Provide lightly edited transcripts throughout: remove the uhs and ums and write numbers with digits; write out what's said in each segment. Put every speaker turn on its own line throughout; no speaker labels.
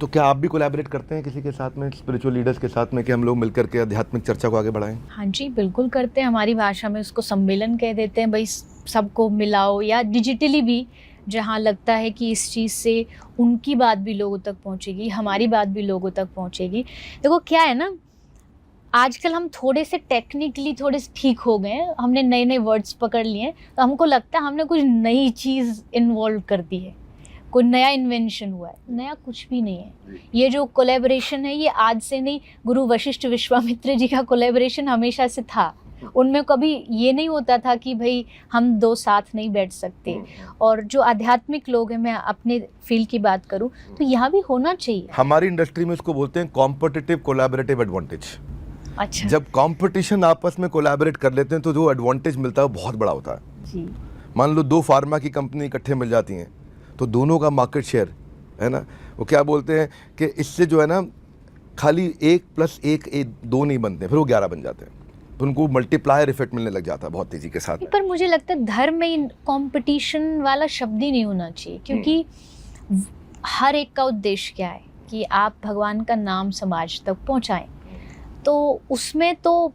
तो क्या आप भी कोलैबोरेट करते हैं किसी के साथ में, स्पिरिचुअल लीडर्स के साथ में, कि हम लोग मिलकर के आध्यात्मिक चर्चा को आगे बढ़ाएं?
हाँ जी, बिल्कुल करते हैं। हमारी भाषा में उसको सम्मेलन कह देते हैं। भाई सबको मिलाओ, या डिजिटली भी जहाँ लगता है कि इस चीज़ से उनकी बात भी लोगों तक पहुँचेगी, हमारी बात भी लोगों तक पहुँचेगी। देखो क्या है ना, आजकल हम थोड़े से टेक्निकली थोड़े से ठीक हो गए हैं, हमने नए नए वर्ड्स पकड़ लिए हैं, तो हमको लगता है हमने कुछ नई चीज़ इन्वॉल्व कर दी है, कोई नया इन्वेंशन हुआ है। नया कुछ भी नहीं है। ये जो कोलैबोरेशन है ये आज से नहीं, गुरु वशिष्ठ विश्वामित्र जी का कोलैबोरेशन हमेशा से था। उनमें कभी ये नहीं होता था कि भाई हम दो साथ नहीं बैठ सकते। और जो आध्यात्मिक लोग हैं, मैं अपने फील्ड की बात करूं तो यहाँ भी होना चाहिए।
हमारी इंडस्ट्री में इसको बोलते हैं कॉम्पिटिटिव कोलैबोरेटिव एडवांटेज।
अच्छा।
जब कंपटीशन आपस में कोलैबोरेट कर लेते हैं तो जो एडवांटेज मिलता है वो बहुत बड़ा होता है
जी।
मान लो 2 फार्मा की कंपनी इकट्ठे मिल जाती हैं तो दोनों का मार्केट शेयर है ना, वो क्या बोलते हैं कि इससे जो है ना खाली 1+1 2 नहीं बनते, फिर वो 11 बन जाते हैं, तो उनको मल्टीप्लायर इफेक्ट मिलने लग जाता है बहुत तेजी के साथ।
पर मुझे लगता है धर्म में कंपटीशन वाला शब्द ही नहीं होना चाहिए, क्योंकि हर एक का उद्देश्य क्या है कि आप भगवान का नाम समाज तक पहुंचाएं। तो उसमें तो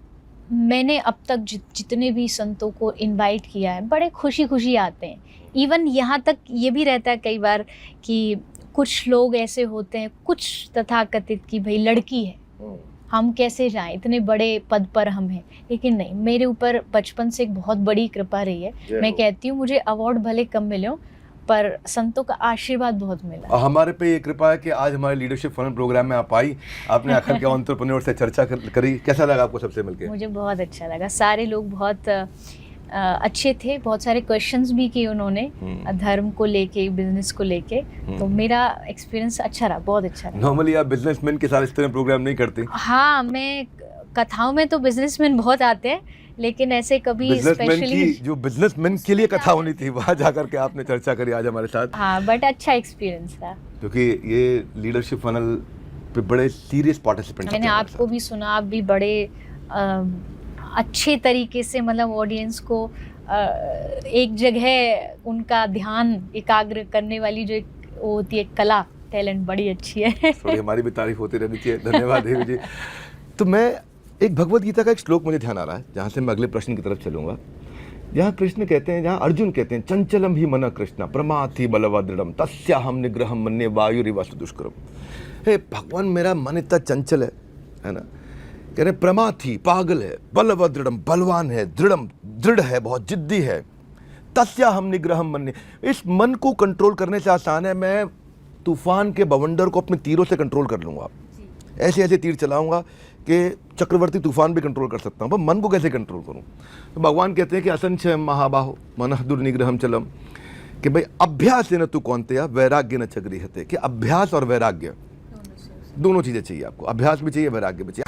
मैंने अब तक जितने भी संतों को इनवाइट किया है, बड़े खुशी खुशी आते हैं। इवन यहाँ तक ये भी रहता है कई बार कि कुछ लोग ऐसे होते हैं, कुछ तथाकथित की भाई लड़की है, हम कैसे जाएं, इतने बड़े पद पर हम हैं। लेकिन नहीं, मेरे ऊपर बचपन से एक बहुत बड़ी कृपा रही है। मैं कहती हूँ मुझे अवार्ड भले कम मिले हो, पर संतों का आशीर्वाद बहुत मिला।
और हमारे पे ये कृपा है कि आज हमारे लीडरशिप फनल प्रोग्राम में आप आई, आपने आखिर के एंटरप्रेन्योर से चर्चा करी। कैसा लगा आपको सबसे मिलके?
मुझे बहुत अच्छा लगा। सारे लोग बहुत अच्छे थे, बहुत सारे क्वेश्चंस भी किए उन्होंने धर्म को लेके, बिजनेस को लेके। तो मेरा एक्सपीरियंस अच्छा रहा, बहुत अच्छा रहा।
नॉर्मली आप बिजनेसमैन के साथ इस तरह प्रोग्राम नहीं करते?
हाँ, मैं कथाओं में तो बिजनेसमैन बहुत आते हैं, लेकिन ऐसे कभी
स्पेशली जो बिजनेसमैन के लिए कथा होनी थी वहाँ जाकर के आपने चर्चा करी आज हमारे साथ।
हाँ, बट अच्छा एक्सपीरियंस था,
क्योंकि ये लीडरशिप फनल पे बड़े सीरियस पार्टिसिपेंट।
मैंने आपको भी सुना, आप भी बड़े अच्छे तरीके से मतलब ऑडियंस को एक जगह उनका ध्यान एकाग्र करने वाली जो एक वो होती है कला, टैलेंट बड़ी अच्छी है।
थोड़ी हमारी भी तारीफ होती रहनी चाहिए। धन्यवाद देवी जी। तो मैं एक भगवत गीता का एक श्लोक मुझे ध्यान आ रहा है, जहाँ से मैं अगले प्रश्न की तरफ चलूंगा। जहाँ कृष्ण कहते हैं, जहाँ अर्जुन कहते हैं, चंचलम ही मन कृष्ण प्रमाथि बलवदृढ़म तस्याहम निग्रहम मन्ये वायुरिवास्तु दुष्करम। हे भगवान, मेरा मन इतना चंचल है ना, कह रहे प्रमाथि पागल है, बलवदृढ़म बलवान है, दृढ़ है, बहुत जिद्दी है, तस्याहम निग्रहम मन्ये, इस मन को कंट्रोल करने से आसान है, मैं तूफान के बवंडर को अपने तीरों से कंट्रोल कर लूंगा, ऐसे ऐसे तीर चलाऊंगा कि चक्रवर्ती तूफान भी कंट्रोल कर सकता हूँ, पर मन को कैसे कंट्रोल करूँ? तो भगवान कहते हैं कि असंशय महाबाहो मनः दुर्निग्रहम चलम, कि भाई अभ्यास न तू कौन्तेय वैराग्य न च गृह्यते, कि अभ्यास और वैराग्य दोनों चीज़ें चाहिए आपको, अभ्यास भी चाहिए, वैराग्य भी चाहिए।